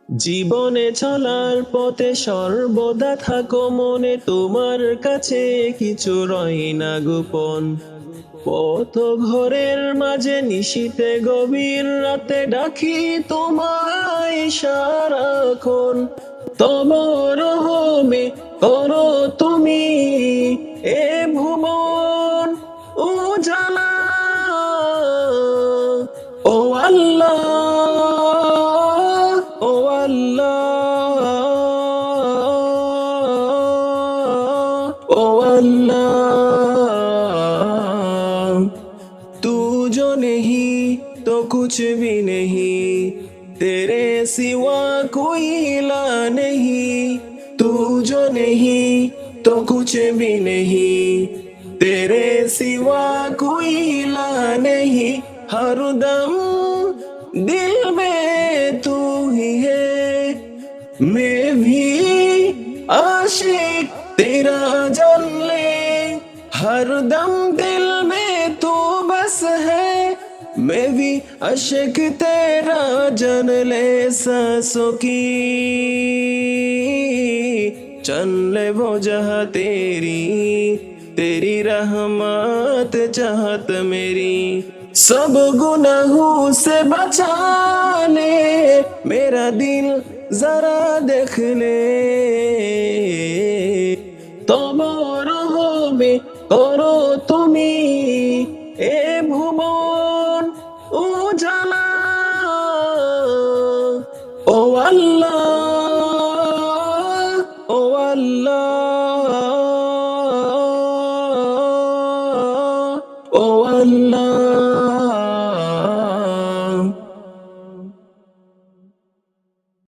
জীবনে চলার পথে সর্বদা থাকো মনে, তোমার কাছে কিছু রয় না গোপন। পথ ঘরের মাঝে নিশীথে গভীর রাতে ডাকি তোমায় সারাক্ষণ। তব রহমে করো তুমি এ ভুবন উজালা। ও আল্লাহ, ও আল্লাহ, ও আল্লাহ। तू जो नहीं तो कुछ भी नहीं, तेरे सिवा कोई इला नहीं। तू जो नहीं तो कुछ भी नहीं, तेरे सिवा कोई इला नहीं। हर दम दिल में तू ही है, मैं भी आशिक तेरा जान ले। हर दम दिल में तू बस है, मैं भी आशिक तेरा जान ले। सांसों की चल ले वो जहाँ तेरी, तेरी रहमत चाहत मेरी। सब गुनाहों से बचा ले, मेरा दिल जरा देख ले। তব রহমে করো তুমি এ ভুবন উজালা। ও আল্লাহ,